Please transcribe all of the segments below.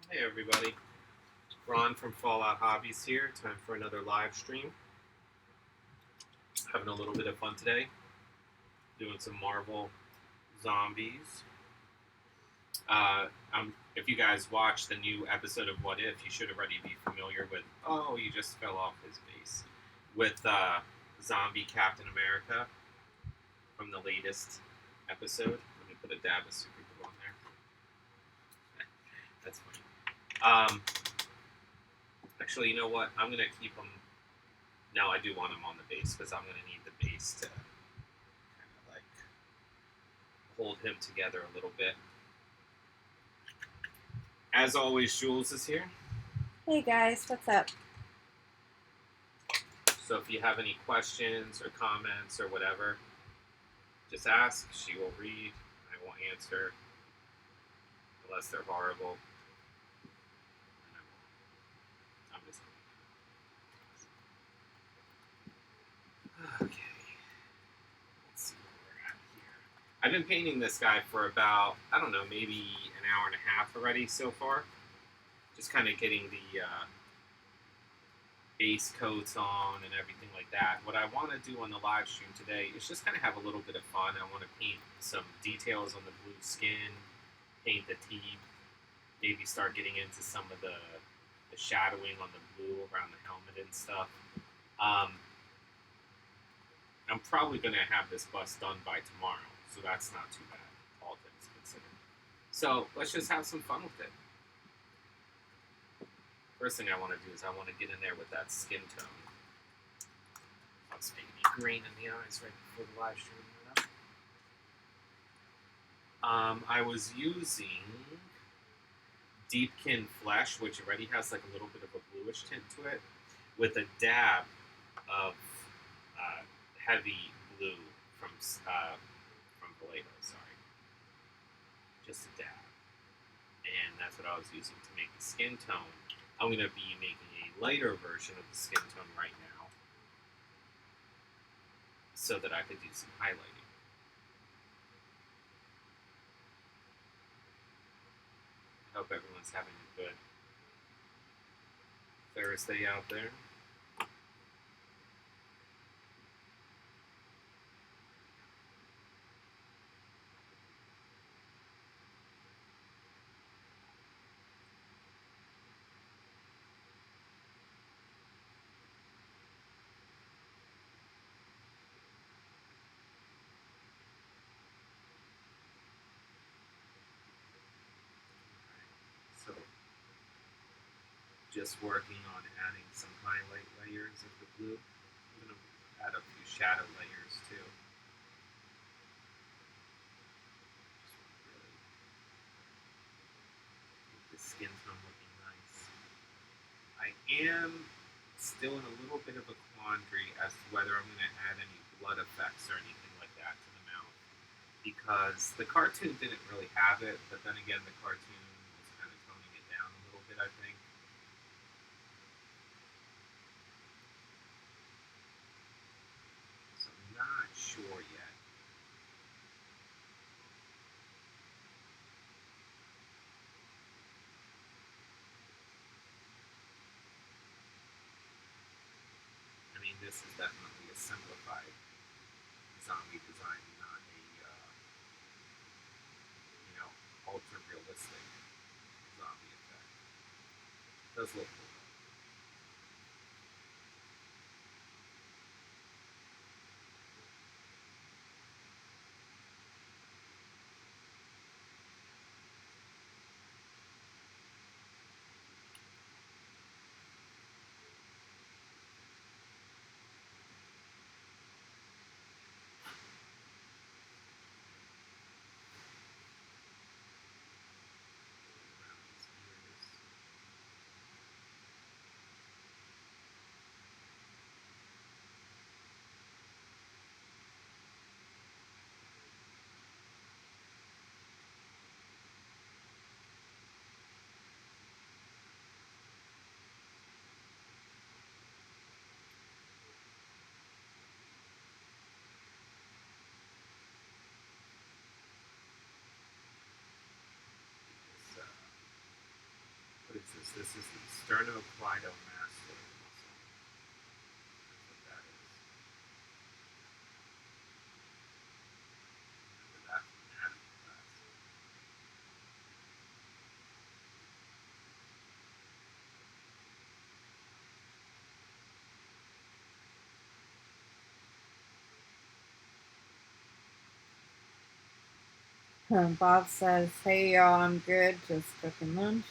Hey everybody, Ron from Fallout Hobbies here. Time for another live stream. Having a little bit of fun today, doing some Marvel zombies. If you guys watched the new episode of What If, you should already be familiar with. Oh, you just fell off his base with zombie Captain America from the latest episode. Let me put a dab of super glue on there. That's funny. Um, Actually, you know what? I'm gonna keep him. No, I do want him on the base because I'm gonna need the base to kind of like hold him together a little bit. As always, Jules is here. Hey guys, what's up? So if you have any questions or comments or whatever, just ask. She will read. I will answer unless they're horrible. I'm just okay. Let's see where we're at here. I've been painting this guy for about I don't know, maybe an hour and a half already so far. Just kind of getting the base coats on and everything like that. What I want to do on the live stream today is just kind of have a little bit of fun. I want to paint some details on the blue skin, paint the teeth, maybe start getting into some of the shadowing on the blue around the helmet and stuff. Um, I'm probably going to have this bust done by tomorrow, so that's not too bad, all things considered. So let's just have some fun with it. First thing I want to do is I want to get in there with that skin tone. Let's make me green in the eyes right before the live stream. I was using Deepkin Flesh, which already has like a little bit of a bluish tint to it, with a dab of heavy blue from Vallejo. Sorry, just a dab, and that's what I was using to make the skin tone. I'm going to be making a lighter version of the skin tone right now so that I could do some highlighting. I hope everyone's having a good Thursday out there. So, just working on adding some highlight layers of the blue. I'm going to add a few shadow layers too. Really make the skin tone looking nice. I am still in a little bit of a quandary as to whether I'm going to add any blood effects or anything like that to the mouth. Because the cartoon didn't really have it, but then again, the cartoon was kind of toning it down a little bit, I think. So I'm not sure yet. I mean, this is definitely a simplified zombie design, not a, ultra realistic zombie effect. It does look cool. is this? This is the sternocleidomastoid muscle. That's what that is. Remember that from anatomy class. Bob says, "Hey y'all, I'm good. Just cooking lunch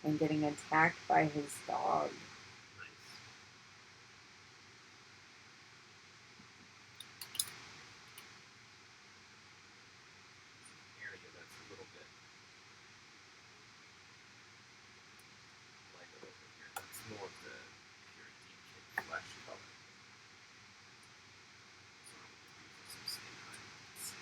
and getting attacked by his dog." Nice. Area that's a little bit lighter over here. That's more of the pure deep kid flesh color. So I'm going to use some skin highlights.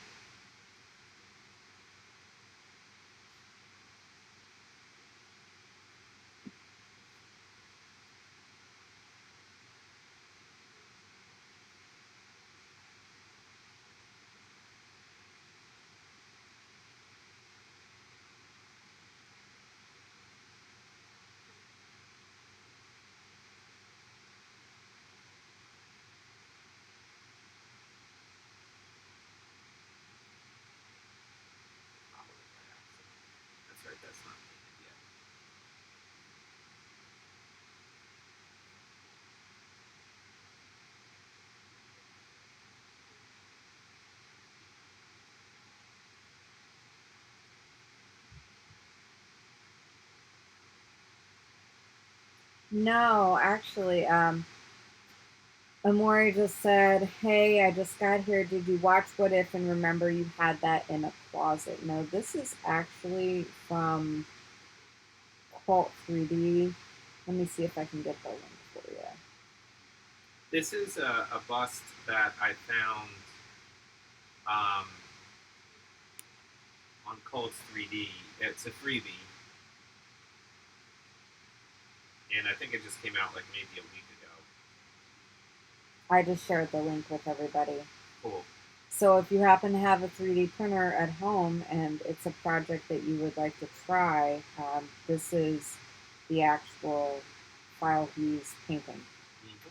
Probably by accident. That's right, that's not painted yet. No, actually, Amori just said, "Hey, I just got here. Did you watch What If and remember you had that in a closet?" No, this is actually from Cult 3D. Let me see if I can get the link for you. This is a bust that I found um, on Colts 3D. It's a freebie, and I think it just came out like maybe a week ago. I just shared the link with everybody. Cool. So if you happen to have a 3D printer at home and it's a project that you would like to try, this is the actual file he's painting. Mm-hmm.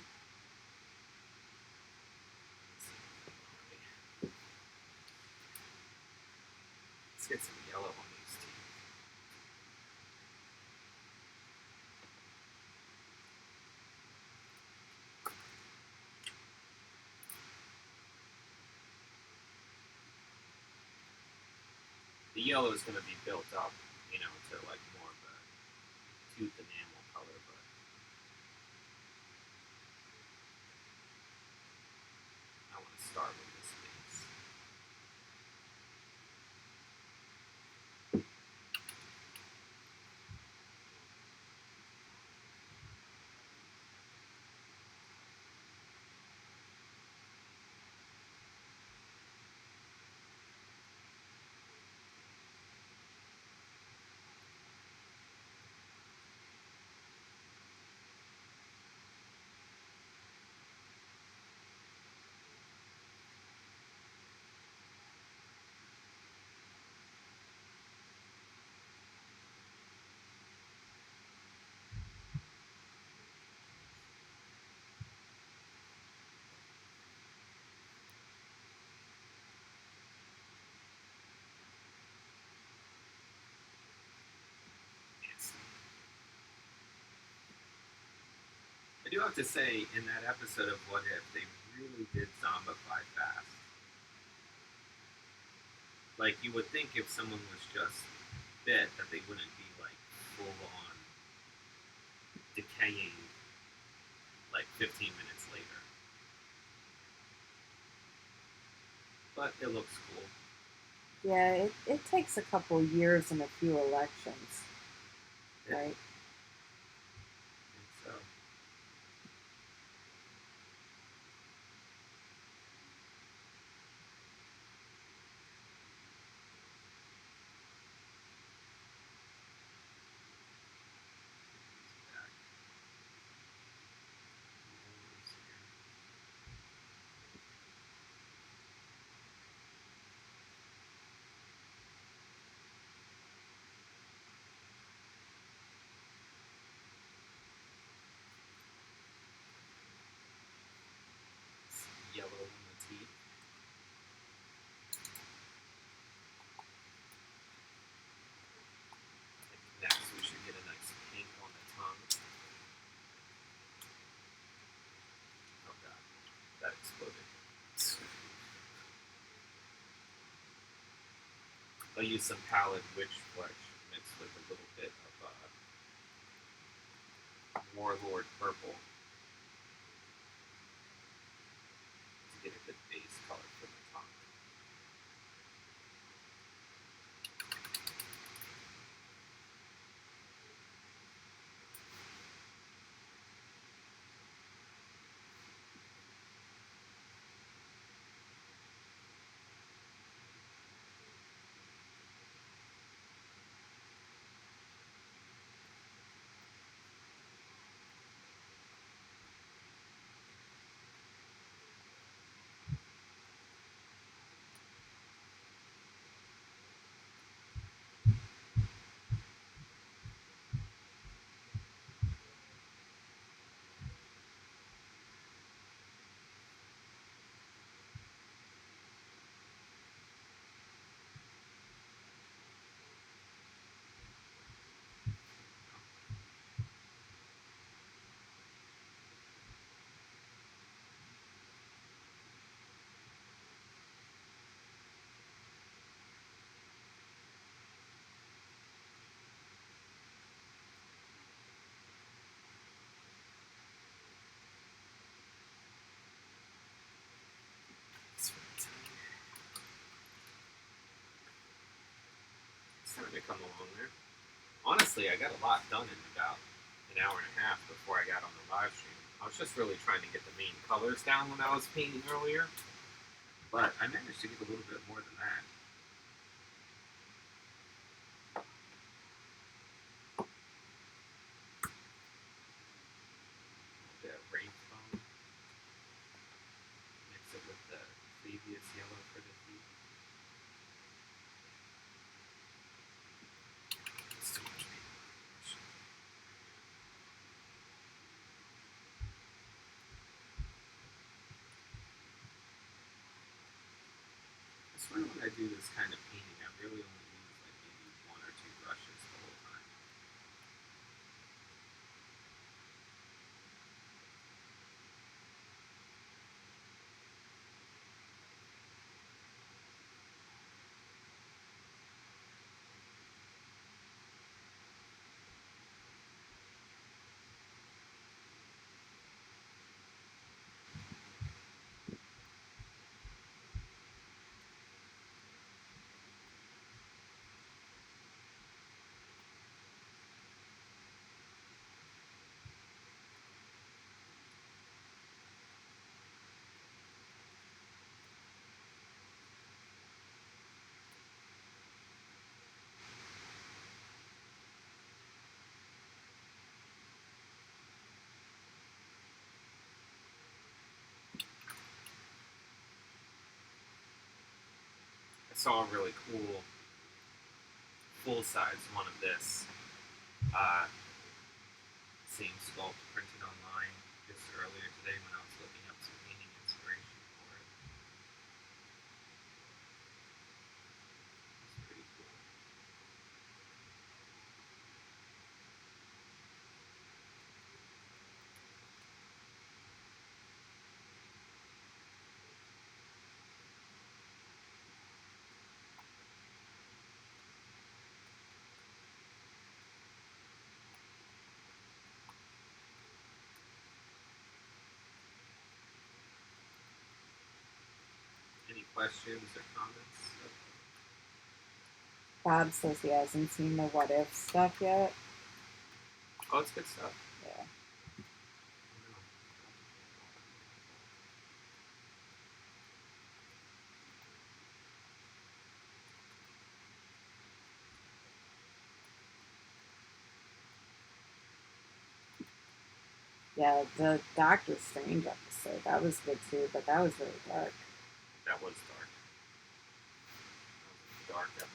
Let's get some yellow on these teeth. The yellow is going to be built up, to like more of a tooth enamel color, but I want to start with this base. I do have to say, in that episode of What If, they really did zombify fast. Like, you would think if someone was just bit that they wouldn't be, like, full on decaying, like, 15 minutes later. But it looks cool. Yeah, it takes a couple years and a few elections, Yeah. right? So. I'll use some pallid witch flesh mixed with a little bit of warlord purple to get a good base color for the top. Starting to come along there. Honestly, I got a lot done in about an hour and a half before I got on the live stream. I was just really trying to get the main colors down when I was painting earlier, but I managed to get a little bit more than that. The rain foam, mix it with the previous yellow for the feet. It's too much paint. I swear when I do this kind of painting, I really only use like maybe one or two brushes the whole time. I saw a really cool full-size one of this same sculpt printed online just earlier today when I was looking up some painting inspiration for it. It's pretty cool. Any questions or comments? Bob says he hasn't seen the what if stuff yet. Oh, it's good stuff. Yeah. Yeah, the Doctor Strange episode, that was good too, but that was really dark. That was dark. That was a dark episode.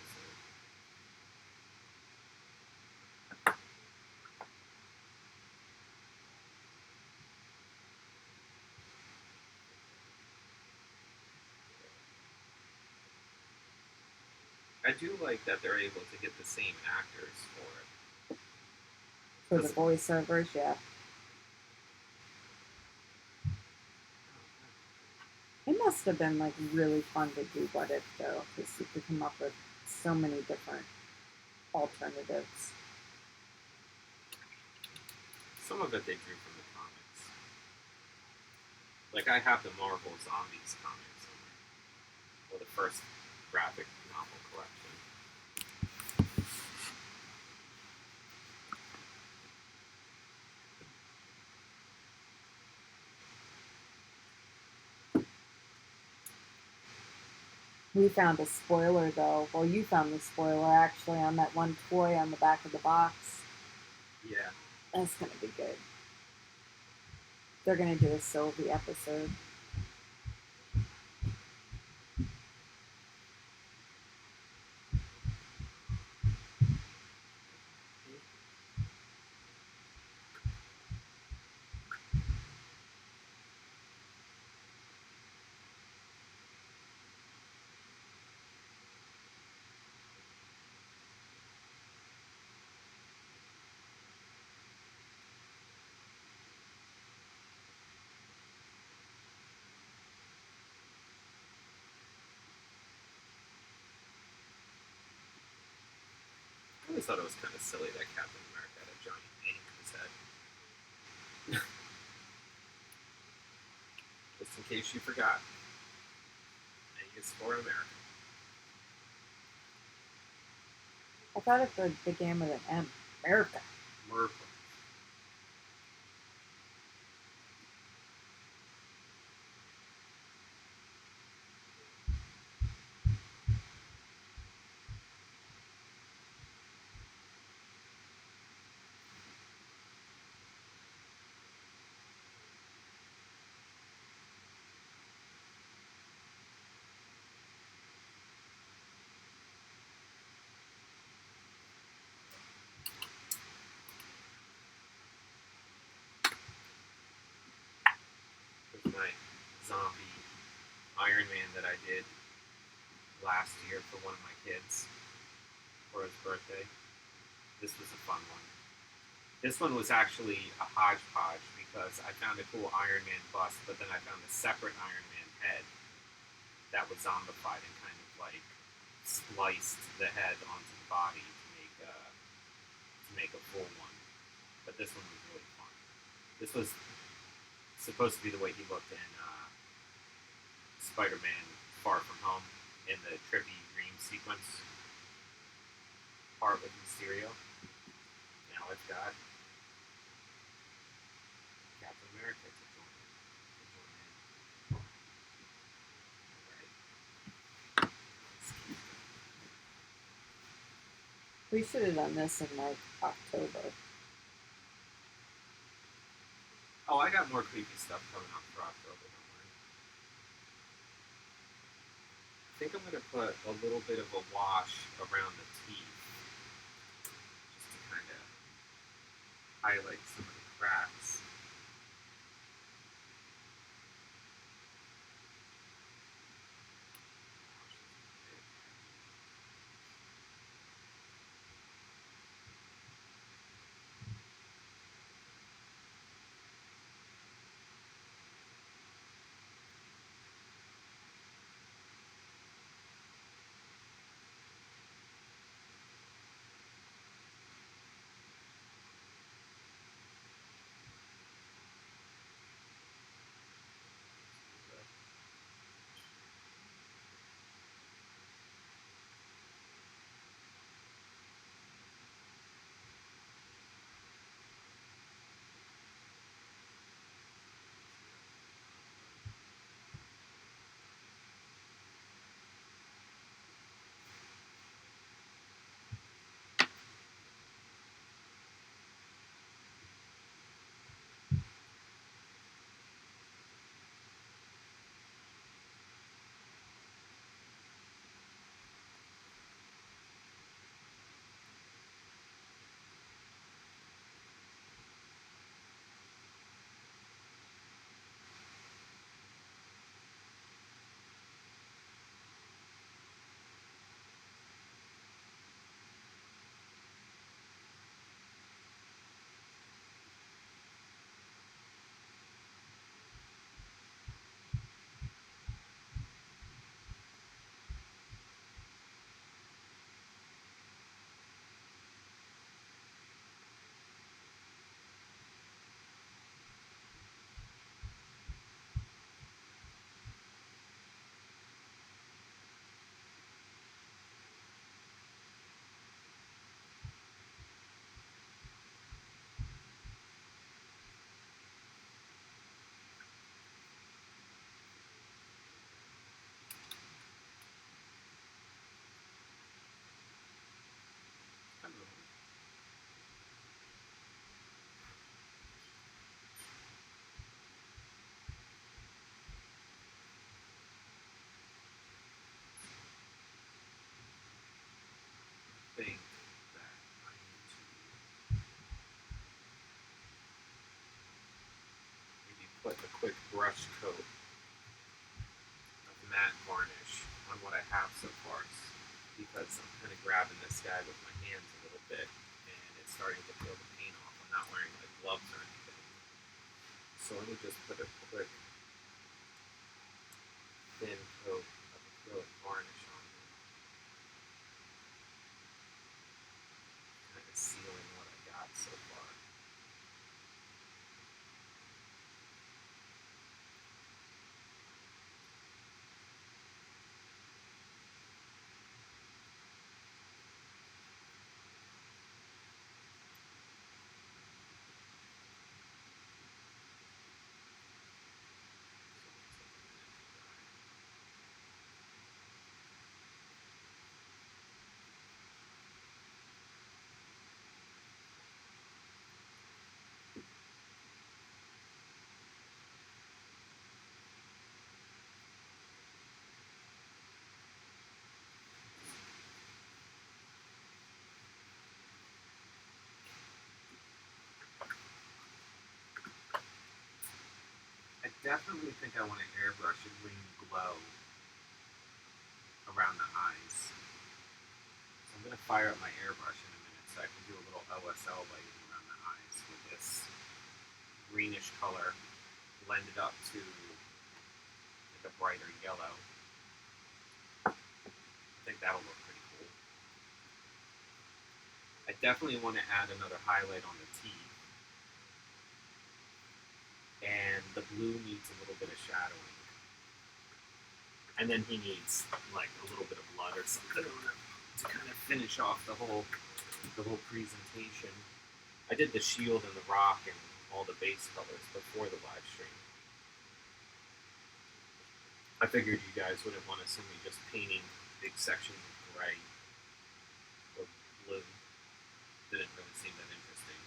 I do like that they're able to get the same actors for it. For the voiceovers, yeah. It must have been like really fun to do what if though, because you could come up with so many different alternatives. Some of it they drew from the comics. Like I have the Marvel Zombies comics somewhere, or the first graphic novel collection. We found a spoiler though. Well, you found the spoiler actually on that one toy on the back of the box. Yeah. That's gonna be good. They're gonna do a Sylvie episode. I always thought it was kind of silly that Captain America had a giant ink in his head. Just in case you forgot. A is for America. I thought it began with an M. America. America. Here's my zombie Iron Man that I did last year for one of my kids for his birthday. This was a fun one. This one was actually a hodgepodge because I found a cool Iron Man bust, but then I found a separate Iron Man head that was zombified and kind of like spliced the head onto the body to make a full one. But this one was really fun. This was supposed to be the way he looked in Spider-Man: Far From Home in the trippy dream sequence part with Mysterio. Now I've got Captain America to join in. Alright. We should have done this in like October. Oh, I got more creepy stuff coming up for October, don't worry. I think I'm going to put a little bit of a wash around the teeth just to kind of highlight some of the cracks. definitely think I want to airbrush a green glow around the eyes. So I'm going to fire up my airbrush in a minute so I can do a little OSL lighting around the eyes with this greenish color blended up to like a brighter yellow. I think that'll look pretty cool. I definitely want to add another highlight on the teeth. And the blue needs a little bit of shadowing. And then he needs like a little bit of blood or something to kind of finish off the whole presentation. I did the shield and the rock and all the base colors before the live stream. I figured you guys wouldn't want to see me just painting big sections of gray or blue. Didn't really seem that interesting.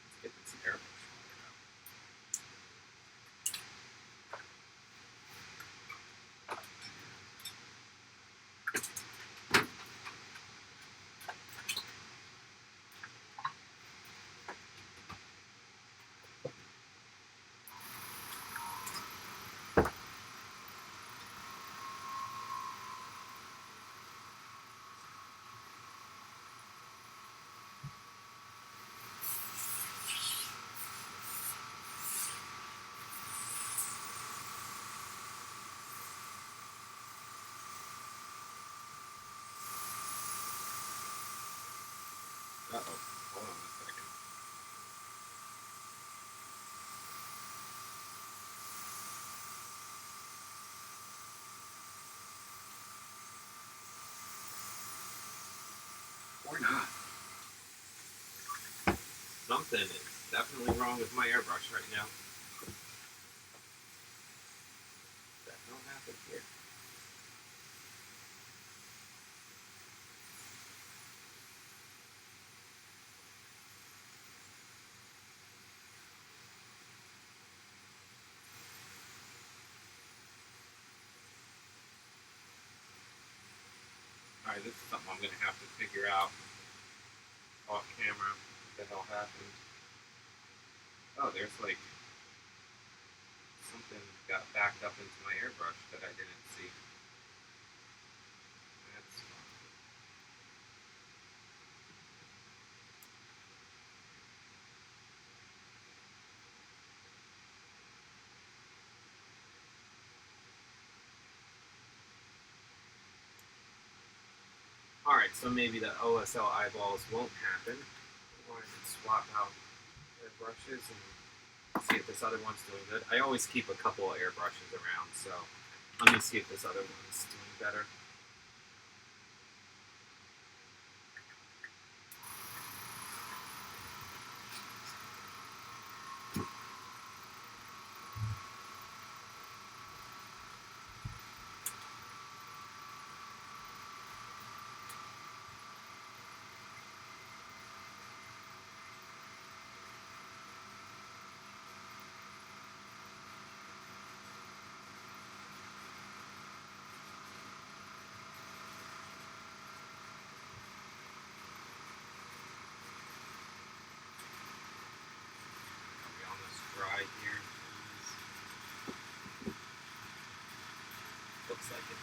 Let's get this airbrush fired up. Uh-oh. Hold on a second. Or not. Something is definitely wrong with my airbrush right now. That don't happen here. Alright, this is something I'm going to have to figure out off camera. What the hell happened? Oh, there's like something got backed up into my airbrush that I didn't see. That's fun. Alright, so maybe the OSL eyeballs won't happen. Or I can swap out airbrushes and see if this other one's doing good. I always keep a couple of airbrushes around, so let me see if this other one's doing better. Are we almost dry here? Looks like it.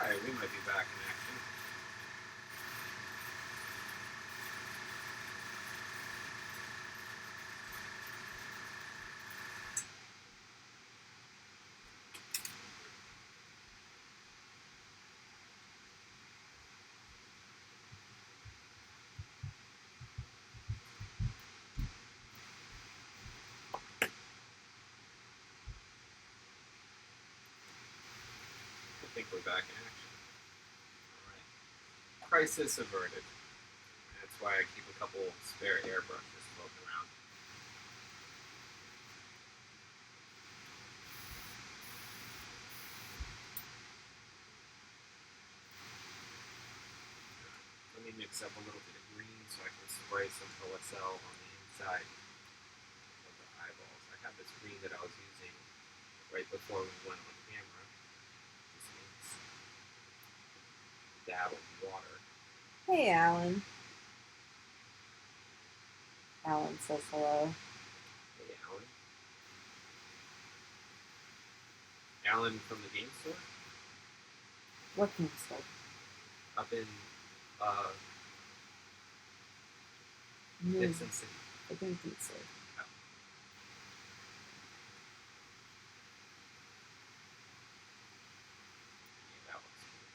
Alright, we might be back in action. I think we're back in action. Alright. Crisis averted. That's why I keep a couple spare airbrushes floating around. Let me mix up a little bit of green so I can spray some OSL on the inside of the eyeballs. I have this green that I was using right before we went on camera. Just means dab of water. Hey, Alan. Alan says hello. Hey, Alan. Alan from the game store? What game store? Up in Dixon City. I think so. Oh. Yeah, that looks cool.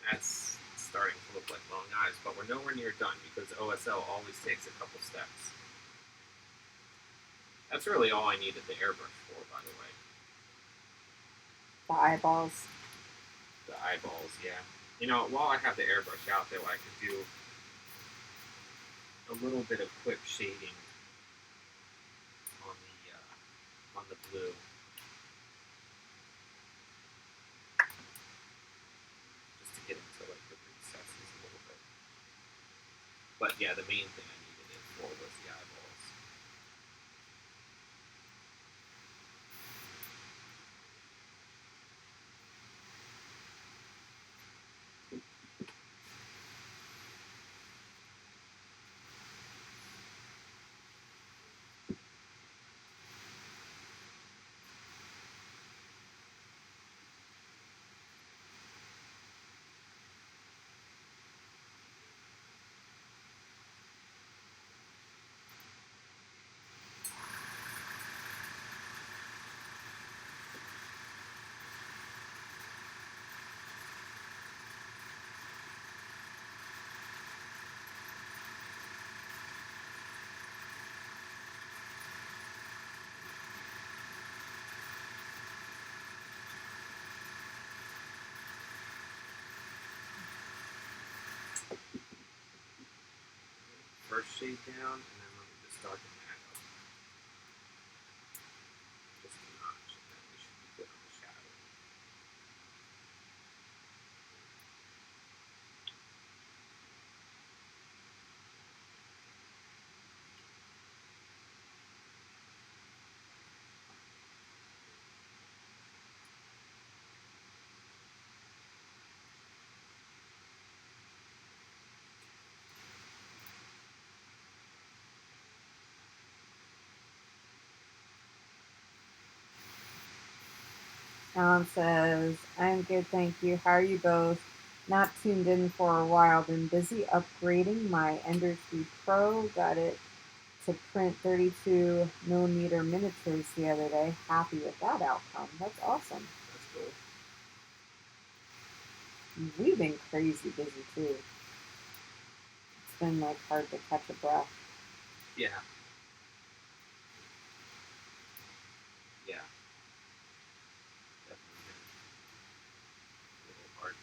That's starting to look like long eyes, but we're nowhere near done because OSL always takes a couple steps. That's really all I needed the airbrush for, by the way. The eyeballs. The eyeballs, yeah. You know, while I have the airbrush out there, I could do a little bit of quick shading on the blue. Just to get into like the recesses a little bit. But yeah, the main thing I needed it for was the eyeballs. First shade down, and then let me just darken that up. Just a notch, and then we should be good on the shadow. Alan says, I'm good, thank you. How are you both? Not tuned in for a while. Been busy upgrading my Ender 3 Pro. Got it to print 32 millimeter miniatures the other day. Happy with that outcome. That's awesome. That's cool. We've been crazy busy too. It's been like hard to catch a breath. Yeah. Yeah. Definitely a little hard.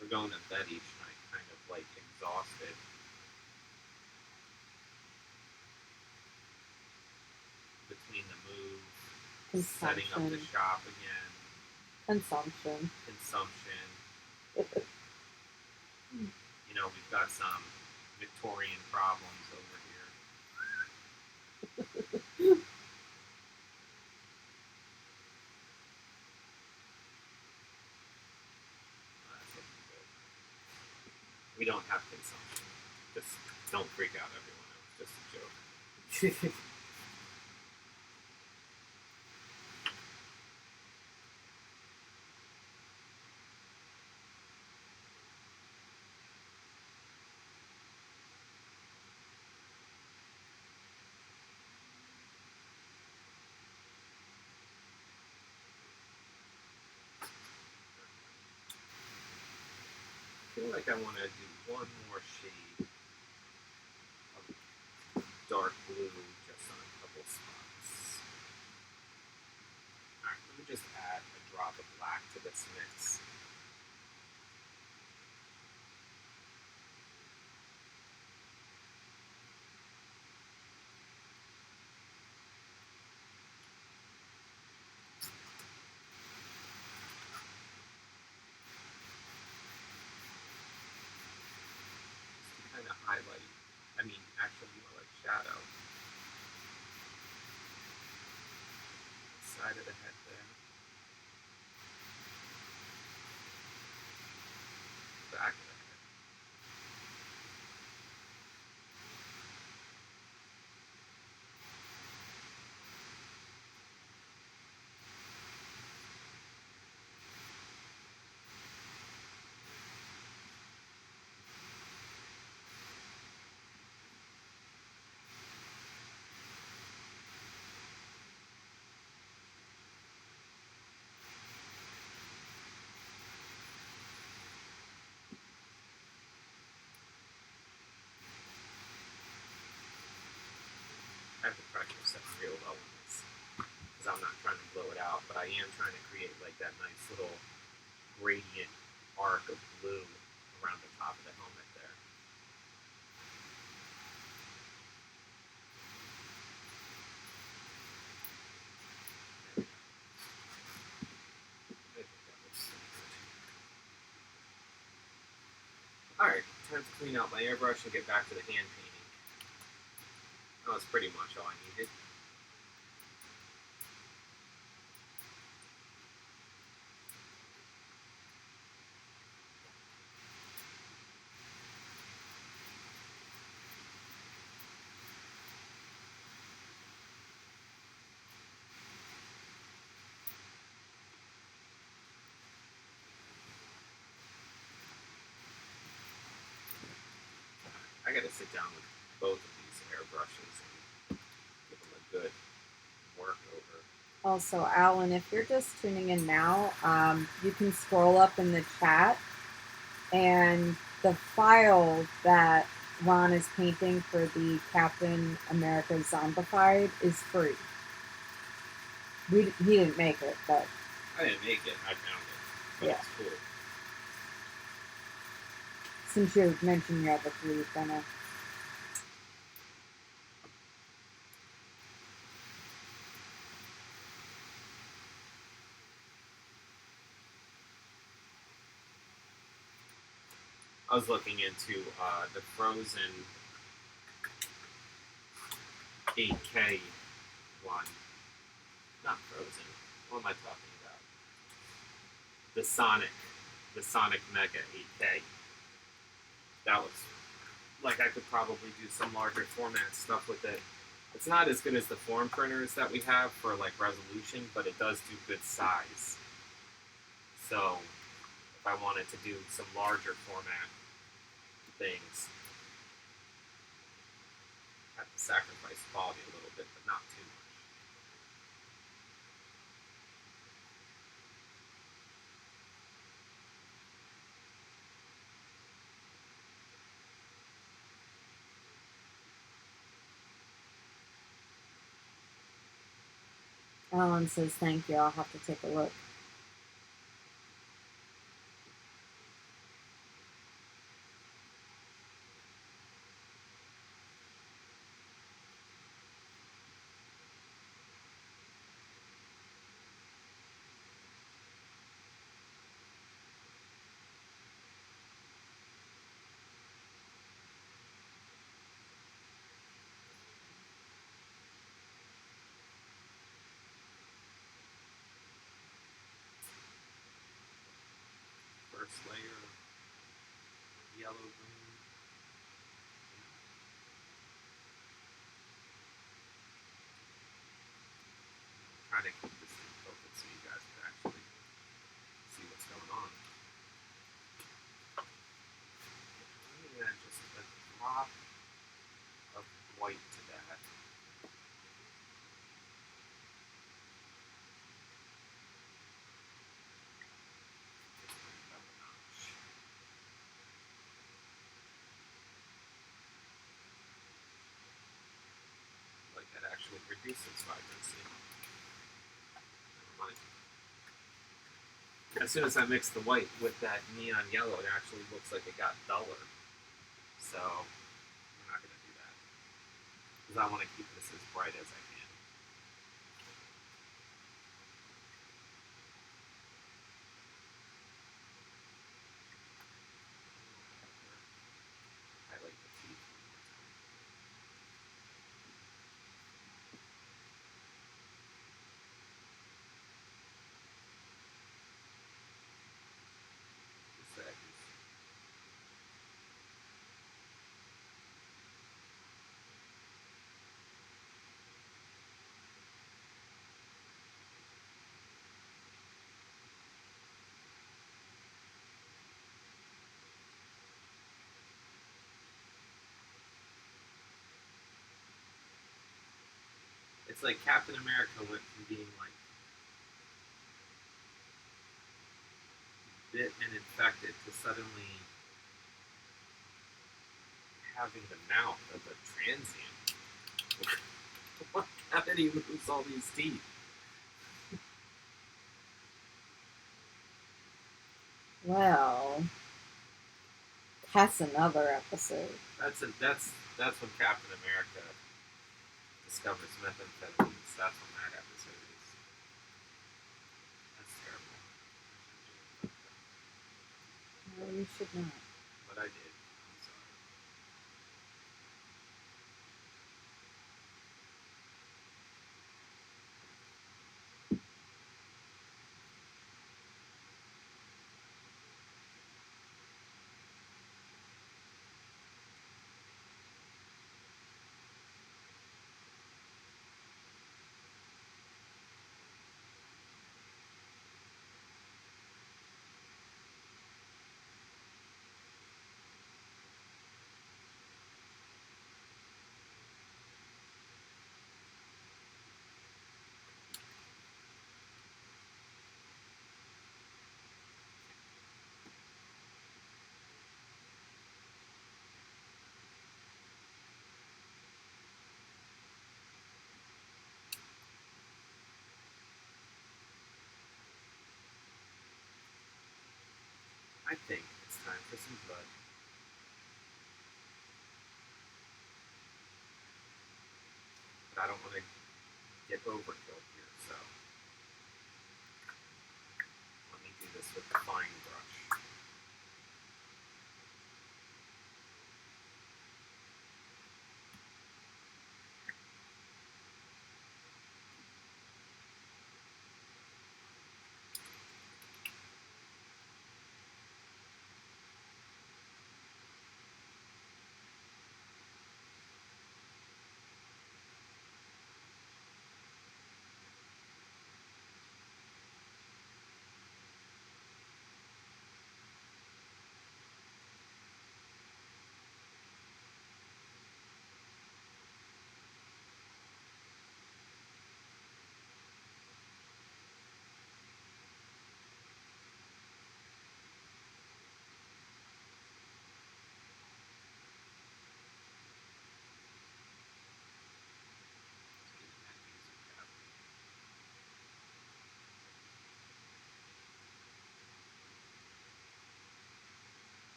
We're going to bed each night kind of like exhausted. Between the move, setting up the shop again. Consumption. You know, we've got some Victorian problems over here. That's looking good. We don't have consumption. Just don't freak out, everyone. It was just a joke. feel like I want to do one more shade of dark blue just on a couple spots. Alright, let me just add a drop of black to this mix. Kind of highlight, actually more like shadow. Side of the head there. Back of the head. I have to pressure set real low on this because I'm not trying to blow it out, but I am trying to create like that nice little gradient arc of blue around the top of the helmet there. Alright, time to clean out my airbrush and get back to the hand painting. That was pretty much all I needed. I gotta sit down with both of these airbrushes and give them a good work over. Also, Alan, if you're just tuning in now, you can scroll up in the chat, and the file that Ron is painting for the Captain America Zombified is free. He didn't make it, but I didn't make it, I found it. But yeah. It's cool. Since you mentioned you have a free, then I was looking into the Frozen 8K one. Not Frozen. What am I talking about? The Sonic Mega 8K. That was like I could probably do some larger format stuff with it. It's not as good as the form printers that we have for like resolution, but it does do good size. So if I wanted to do some larger format things, I have to sacrifice quality a little bit, but not too much. Alan says thank you. I'll have to take a look. First layer of yellow green. Trying to keep this thing focused so you guys can actually see what's going on. I'm gonna add just a drop of white to that. increase its vibrancy. Never mind. As soon as I mix the white with that neon yellow, it actually looks like it got duller. So we're not going to do that because I want to keep this as bright as I can. Highlight the teeth one more time. Just the edges. It's like Captain America went from being like bit and infected to suddenly having the mouth of a transient. How did he lose all these teeth? Well, that's another episode. That's when Captain America discovers methamphetamines. That's when that episode is. That's terrible. No, you should not. But I did. I'm sorry. I think it's time for some blood. But I don't want to get overkill here, so let me do this with the fine brush.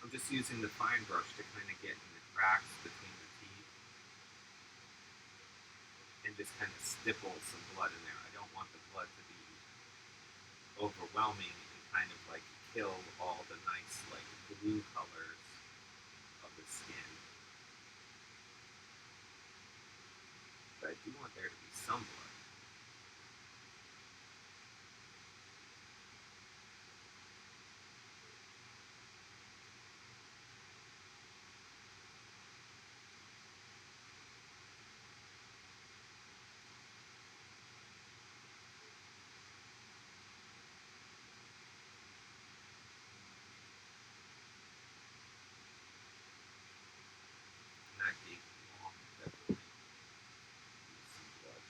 I'm just using the fine brush to kind of get in the cracks between the teeth and just kind of stipple some blood in there. I don't want the blood to be overwhelming and kind of like kill all the nice like blue colors of the skin. But I do want there to be some blood. And that gave long, definitely some blood.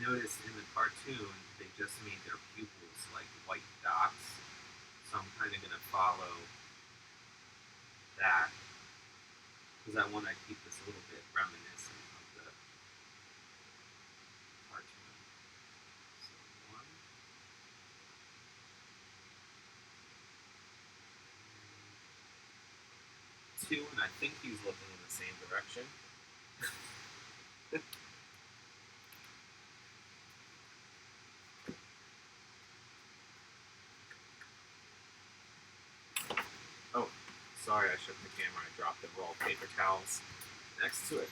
noticed in the cartoon they just made their pupils like white dots, so I'm kind of gonna follow that because I want to keep this a little bit reminiscent of the cartoon. So one, two, and I think he's looking in the same direction. Oh, sorry, I shook the camera. I dropped the roll of paper towels next to it.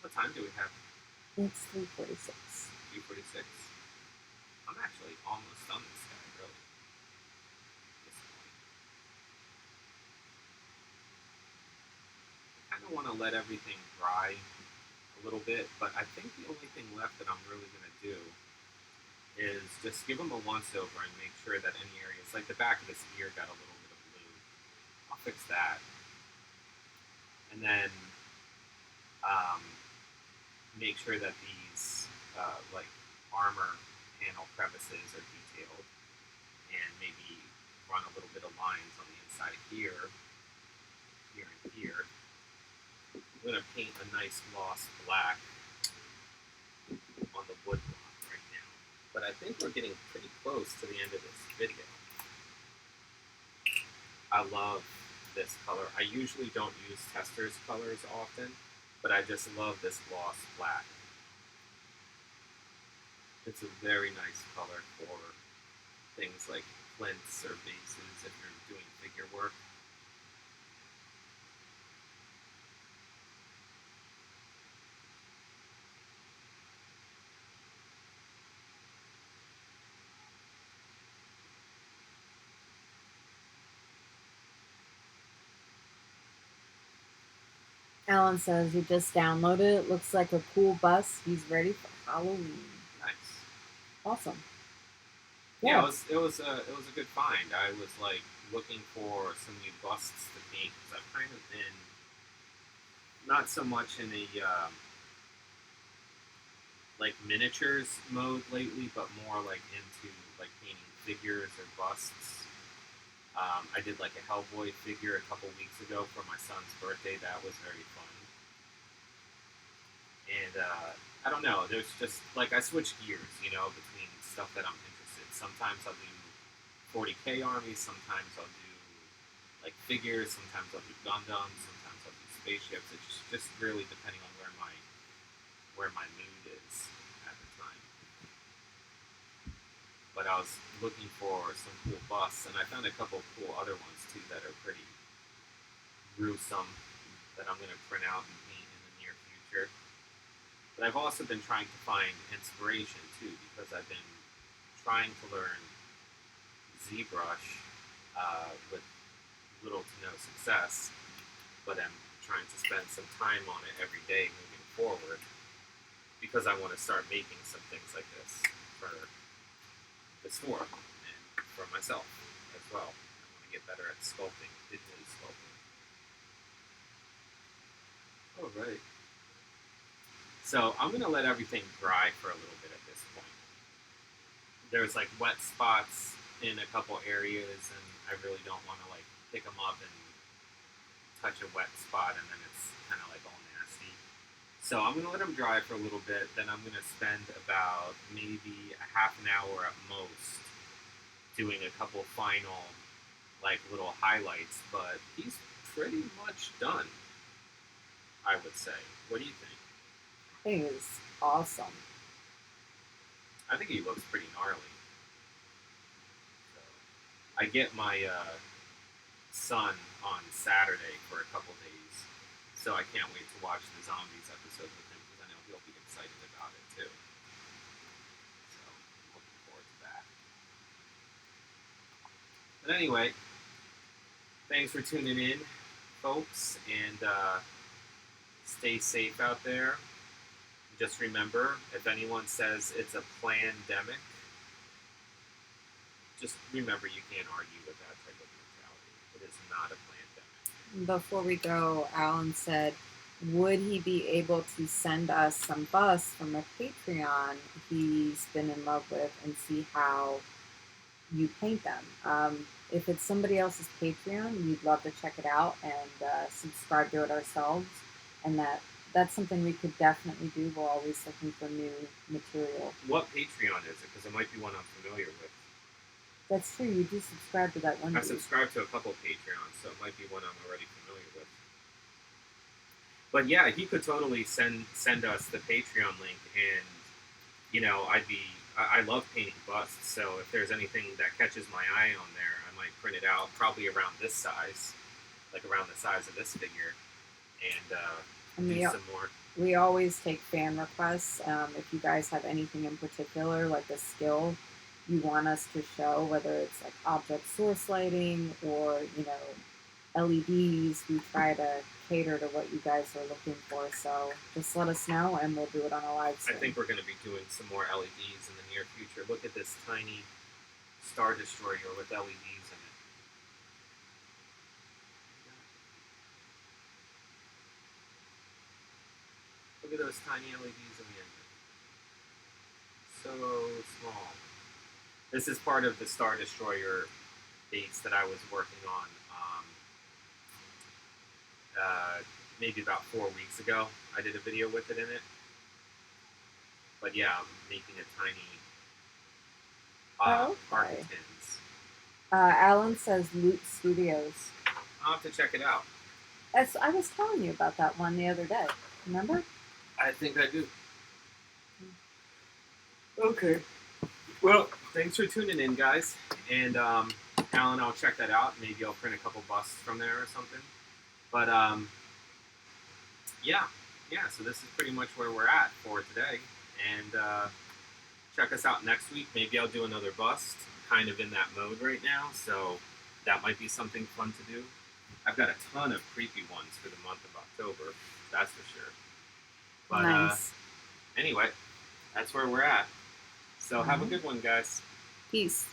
What time do we have? It's 3:46. 3:46. I'm actually almost done this guy, really. At this point. I kind of want to let everything dry a little bit, but I think the only thing left that I'm really going to do is just give them a once over and make sure that any areas, like the back of this ear got a little bit of blue. I'll fix that. And then make sure that these like armor panel crevices are detailed, and maybe run a little bit of lines on the inside of here, here, and here. I'm going to paint a nice gloss black on the wood block right now. But I think we're getting pretty close to the end of this video. I love this color. I usually don't use testers colors often, but I just love this gloss black. It's a very nice color for things like flints or bases if you're doing figure work. Alan says he just downloaded it. Looks like a cool bus. He's ready for Halloween. Nice. Awesome. Yeah, it was a good find. I was like looking for some new busts to paint because I've kind of been not so much in a like miniatures mode lately, but more like into like painting figures or busts. I did like a Hellboy figure a couple weeks ago for my son's birthday. That was very fun. And I don't know. There's just like I switch gears, you know, between stuff that I'm interested in. Sometimes I'll do 40K armies. Sometimes I'll do like figures. Sometimes I'll do Gundams. Sometimes I'll do spaceships. It's just really depending on where my mood is at the time. But I was looking for some cool busts, and I found a couple of cool other ones too that are pretty gruesome that I'm going to print out and paint in the near future. But I've also been trying to find inspiration too, because I've been trying to learn ZBrush with little to no success, but I'm trying to spend some time on it every day moving forward because I want to start making some things like this for the store and for myself as well. I want to get better at sculpting, digitally sculpting. All right. So I'm going to let everything dry for a little bit at this point. There's like wet spots in a couple areas, and I really don't want to like pick them up and touch a wet spot, and then it's kind of like all nasty. So I'm going to let them dry for a little bit, then I'm going to spend about maybe a half an hour at most doing a couple final like little highlights, but he's pretty much done, I would say. What do you think? I think it's awesome. I think he looks pretty gnarly. So, I get my son on Saturday for a couple days, so I can't wait to watch the zombies episode with him because I know he'll be excited. excited about it too. So I'm looking forward to that. But anyway, thanks for tuning in, folks, and stay safe out there. Just remember, if anyone says it's a pandemic, just remember you can't argue with that type of mentality. It is not a pandemic. Before we go, Alan said, would he be able to send us some busts from a Patreon he's been in love with and see how you paint them? If it's somebody else's Patreon, we'd love to check it out and subscribe to it ourselves. And that's something we could definitely do. We're always looking for new material. What Patreon is it? Because it might be one I'm familiar with. That's true. You do subscribe to that one. I subscribe to a couple Patreons, so it might be one I'm already familiar with. But yeah, he could totally send us the Patreon link, and I love painting busts. So if there's anything that catches my eye on there, I might print it out, probably around this size, like around the size of this figure, and do some more. We always take fan requests. If you guys have anything in particular, like a skill you want us to show, whether it's like object source lighting or LEDs, we try to cater to what you guys are looking for. So just let us know and we'll do it on a live stream. I think we're going to be doing some more LEDs in the near future. Look at this tiny Star Destroyer with LEDs in it. Look at those tiny LEDs in the engine. So small. This is part of the Star Destroyer base that I was working on maybe about 4 weeks ago. I did a video with it in it. But yeah, I'm making a tiny Architins. Alan says Loot Studios. I'll have to check it out. I was telling you about that one the other day. Remember? I think I do. Okay. Well, thanks for tuning in, guys. And Alan, I'll check that out. Maybe I'll print a couple busts from there or something. But yeah. So this is pretty much where we're at for today. And check us out next week. Maybe I'll do another bust. I'm kind of in that mode right now, so that might be something fun to do. I've got a ton of creepy ones for the month of October. That's for sure. But nice. Anyway, that's where we're at. So have a good one, guys. Peace.